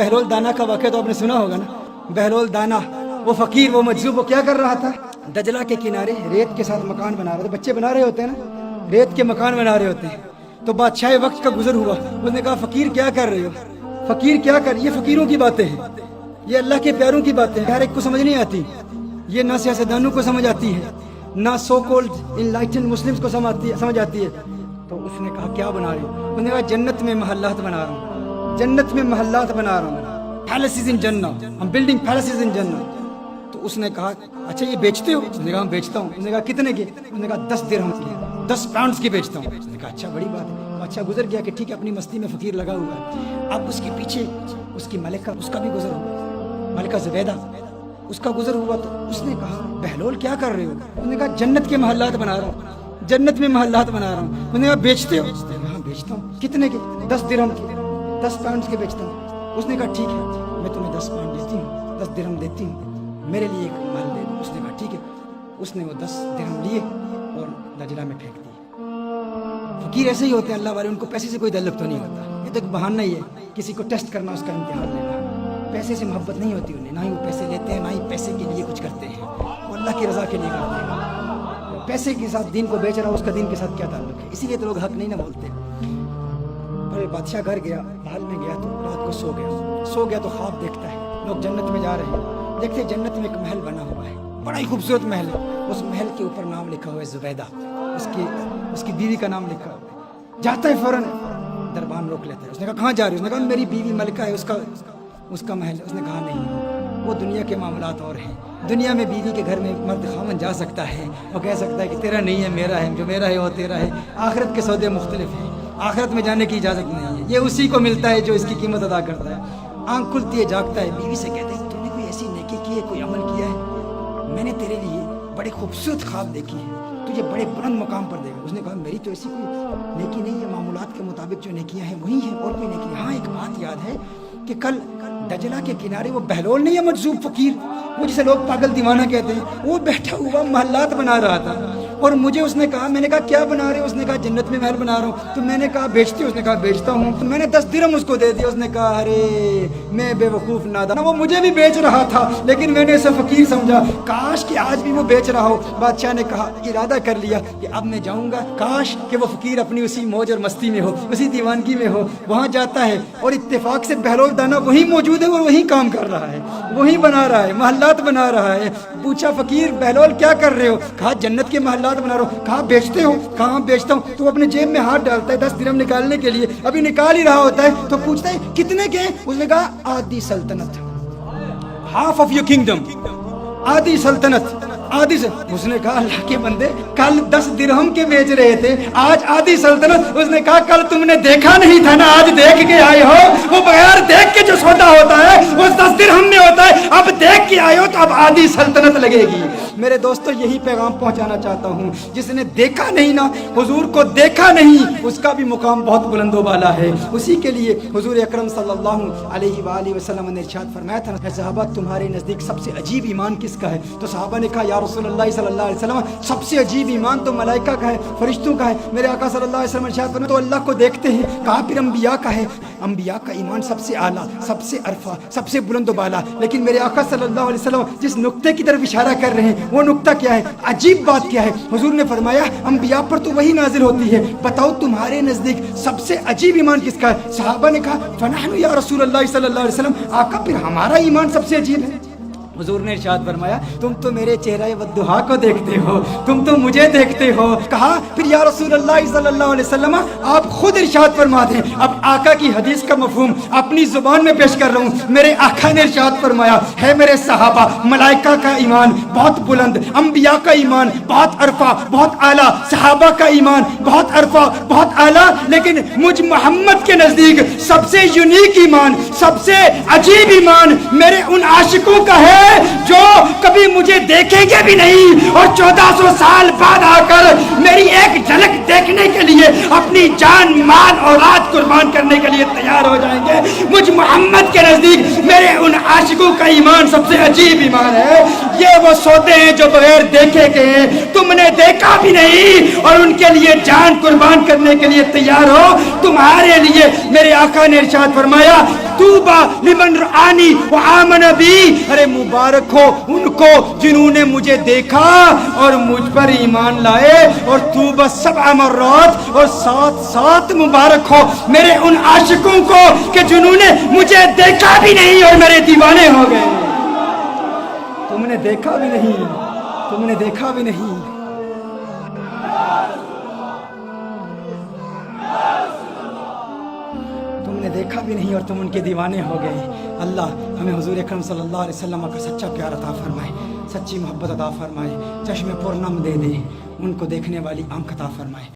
بہلول دانا کا واقعہ تو آپ نے سنا ہوگا نا. بہلول دانا وہ فقیر وہ مجذوب وہ کیا کر رہا تھا؟ دجلہ کے کنارے ریت کے ساتھ مکان بنا رہا تھا. بچے بنا رہے ہوتے ہیں نا, ریت کے مکان بنا رہے ہوتے ہیں. تو بادشاہ وقت کا گزر ہوا, اس نے کہا فقیر کیا کر رہے ہو, فقیر کیا کر. یہ فقیروں کی باتیں ہیں, یہ اللہ کے پیاروں کی باتیں ہیں, ہر ایک کو سمجھ نہیں آتی. یہ نہ سیاستدانوں کو سمجھ آتی ہے, نہ سو کولڈ انلائٹنڈ مسلمز کو سمجھ آتی ہے. تو اس نے کہا کیا بنا رہے ہو؟ اس نے کہا جنت میں محلات بنا رہا ہوں, جنت میں محلات بنا رہا ہوں, پیلسز ان جنہ, ہم بلڈنگ پیلسز ان جنہ. تو اس نے کہا اچھا یہ بیچتے ہو؟ اس نے کہا بیچتا ہوں. اس نے کہا کتنے کے؟ اس نے کہا 10 درہم کے, 10 پاؤنڈز کے بیچتا ہوں. اس نے کہا اچھا بڑی بات ہے. اچھا گزر گیا کہ ٹھیک ہے اپنی مستی میں فقیر لگا ہوا ہے. اب اس کے پیچھے اس کی ملکہ, اس کا بھی گزر ہوا, ملکہ زبیدہ, اس کا گزر ہوا. تو اس نے کہا بہلول کیا کر رہے ہو؟ اس نے کہا جنت کے محلات بنا رہا ہوں, جنت میں محلات بنا رہا ہوں. اس نے کہا بیچتے ہو؟ اس نے کہا بیچتا ہوں. کتنے کے؟ 10 درہم کے, 10 پاؤنڈز کے بیچتا ہوں. اس نے کہا ٹھیک ہے میں تمہیں 10 پاؤنڈ دیتی ہوں, 10 درہم دیتی ہوں, میرے لیے ایک مال دے دو. اس نے کہا ٹھیک ہے. اس نے وہ 10 درہم لیے اور دجلہ میں پھینک دیے. فقیر ایسے ہی ہوتے ہیں اللہ والے, ان کو پیسے سے کوئی تعلق تو نہیں ہوتا. یہ تو ایک بہانہ ہی ہے کسی کو ٹیسٹ کرنا, اس کا امتحان لینا. پیسے سے محبت نہیں ہوتی انہیں, نہ ہی وہ پیسے لیتے ہیں, نہ ہی پیسے کے لیے کچھ کرتے ہیں. وہ اللہ کی رضا کے لیے کرتے ہیں. پیسے کے ساتھ دین کو بیچ رہا ہو, اس کا دین کے ساتھ کیا تعلق ہے؟ اسی لیے تو لوگ حق نہیں نہ بولتے. پر بادشاہ گھر گیا, محل میں گیا تو رات کو سو گیا تو خواب دیکھتا ہے. لوگ جنت میں جا رہے ہیں, دیکھتے جنت میں ایک محل بنا ہوا ہے, بڑا ہی خوبصورت محل ہے. اس محل کے اوپر نام لکھا ہوا ہے زبیدہ, اس کی بیوی کا نام لکھا ہوا ہے. جاتا ہے فوراً, دربان روک لیتا ہے. اس نے کہا کہاں جا رہی ہے؟ اس نے کہا میری بیوی ملکہ ہے, اس کا محل ہے. اس نے کہا نہیں, وہ دنیا کے معاملات اور ہیں. دنیا میں بیوی کے گھر میں مرد خاوند جا سکتا ہے, وہ کہہ سکتا ہے کہ تیرا نہیں ہے میرا ہے, جو میرا ہے وہ تیرا ہے. آخرت کے سودے مختلف ہیں, آخرت میں جانے کی اجازت نہیں ہے. یہ اسی کو ملتا ہے جو اس کی قیمت ادا کرتا ہے. آنکھ کھلتی ہے, جاگتا ہے, بیوی سے کہتے ہیں تو نے کوئی ایسی نیکی کی ہے, کوئی عمل کیا ہے؟ میں نے تیرے لیے بڑے خوبصورت خواب دیکھی ہے, تجھے بڑے بلند مقام پر دے گا. اس نے کہا میری تو ایسی کوئی نیکی نہیں ہے, معمولات کے مطابق جو نیکیاں ہیں وہی ہیں, اور کوئی نیکی. ہاں ایک بات یاد ہے کہ کل دجلہ کے کنارے وہ بہلول نہیں ہے مجذوب فقیر, وہ جسے لوگ پاگل دیوانہ کہتے ہیں, وہ بیٹھا ہوا محلات بنا رہا تھا. اور مجھے اس نے کہا, میں نے کہا کیا بنا رہے ہو؟ اس نے کہا جنت میں محل بنا رہا ہوں. تو میں نے کہا بیچتے ہو؟ اس نے کہا بیچتا ہوں. تو میں نے 10 درہم اس کو دے دیا. اس نے کہا ارے میں بے وقوف نادان, وہ مجھے بھی بیچ رہا تھا لیکن میں نے اسے فقیر سمجھا. کاش کہ آج بھی وہ بیچ رہا ہو. بادشاہ نے کہا, ارادہ کر لیا کہ اب میں جاؤں گا, کاش کہ وہ فقیر اپنی اسی موج اور مستی میں ہو, اسی دیوانگی میں ہو. وہاں جاتا ہے اور اتفاق سے بہلول دانا وہی موجود ہے اور وہی کام کر رہا ہے, وہی بنا رہا ہے, محلات بنا رہا ہے. پوچھا فقیر بہلول کیا کر رہے ہو؟ کہا جنت کے محلات بنا رہا ہوں. کہا بیچتے ہو؟ کہاں بیچتا ہوں. تو اپنے جیب میں ہاتھ ڈالتا ہے 10 درہم نکالنے کے لیے, ابھی نکال ہی رہا ہوتا ہے تو پوچھتا ہے کتنے کے ہیں؟ اس نے کہا آدھی سلطنت, ہاف آف یور کنگڈم, آدھی سلطنت, آدھی سے. اس نے کہا اللہ کے بندے کل 10 درہم کے بیچ رہے تھے, آج آدھی سلطنت. اس نے کہا کل تم نے دیکھا نہیں تھا نا, آج دیکھ کے آئے ہو. وہ بغیر دیکھ کے جو سودا ہوتا ہے وہ 10 درہم میں ہوتا ہے, اب دیکھ کے آئے ہو تو اب آدھی سلطنت لگے گی. میرے دوستو یہی پیغام پہنچانا چاہتا ہوں, جس نے دیکھا نہیں نا, حضور کو دیکھا نہیں, اس کا بھی مقام بہت بلند و بالا ہے. اسی کے لیے حضور اکرم صلی اللہ علیہ وآلہ وسلم نے ارشاد فرمایا تھا, صحابہ تمہارے نزدیک سب سے عجیب ایمان کس کا ہے؟ تو صحابہ نے کہا یا رسول اللہ صلی اللہ علیہ وسلم سب سے عجیب ایمان تو ملائکہ کا ہے, فرشتوں کا ہے. میرے آقا صلی اللہ علیہ وسلم ارشاد فرمایا تو اللہ کو دیکھتے ہیں. کہا پھر انبیاء کا ہے, انبیاء کا ایمان سب سے اعلیٰ, سب سے عرفہ, سب سے بلند و بالا. لیکن میرے آقا صلی اللہ علیہ وسلم جس نقطے کی طرف اشارہ کر رہے ہیں وہ نقطہ کیا ہے؟ عجیب بات کیا ہے؟ حضور نے فرمایا انبیاء پر تو وہی نازل ہوتی ہے, بتاؤ تمہارے نزدیک سب سے عجیب ایمان کس کا ہے؟ صحابہ نے کہا فنحن یا رسول اللہ صلی اللہ علیہ وسلم, آقا پھر ہمارا ایمان سب سے عجیب ہے. حضور نے ارشاد فرمایا تم تو میرے چہرہ والضحا کو دیکھتے ہو, تم تو مجھے دیکھتے ہو. کہا پھر یا رسول اللہ صلی اللہ علیہ وسلم آپ خود ارشاد فرما دیں. اب آقا کی حدیث کا مفہوم اپنی زبان میں پیش کر رہا ہوں. میرے آقا نے ارشاد فرمایا ہے میرے صحابہ ملائکہ کا ایمان بہت بلند, انبیاء کا ایمان بہت عرفہ بہت اعلیٰ, صحابہ کا ایمان بہت عرفہ بہت اعلیٰ, لیکن مجھ محمد کے نزدیک سب سے یونیک ایمان, سب سے عجیب ایمان میرے ان عاشقوں کا ہے جو کبھی مجھے دیکھیں گے بھی نہیں اور 1400 سال بعد آ کر میری ایک جھلک دیکھنے کے لیے اپنی جان مال اولاد قربان کرنے کے لیے تیار ہو جائیں گے. مجھ محمد کے نزدیک میرے میرے ان عاشقوں کا ایمان سب سے عجیب ایمان ہے. یہ وہ سوتے ہیں جو بغیر دیکھے کے ہیں, تم نے دیکھا بھی نہیں اور ان کے لیے جان قربان کرنے کے لیے تیار ہو. تمہارے لیے میرے آقا نے ارشاد فرمایا طوبی لمن رآنی وآمن بی, ارے مبارک ہو ان کو جنہوں نے مجھے دیکھا اور مجھ پر ایمان لائے. اور طوبی 7 مرات, اور 7 مبارک ہو میرے ان عاشقوں کو کہ جنہوں نے مجھے دیکھا بھی نہیں اور میرے دیوانے ہو گئے. تم نے دیکھا بھی نہیں, تم نے دیکھا بھی نہیں. تم نے دیکھا بھی نہیں اور تم ان کے دیوانے ہو گئے. اللہ ہمیں حضور اکرم صلی اللہ علیہ وسلم کا سچا پیار عطا فرمائے, سچی محبت عطا فرمائے, چشم پر نم دے دے, ان کو دیکھنے والی آنکھ عطا فرمائے.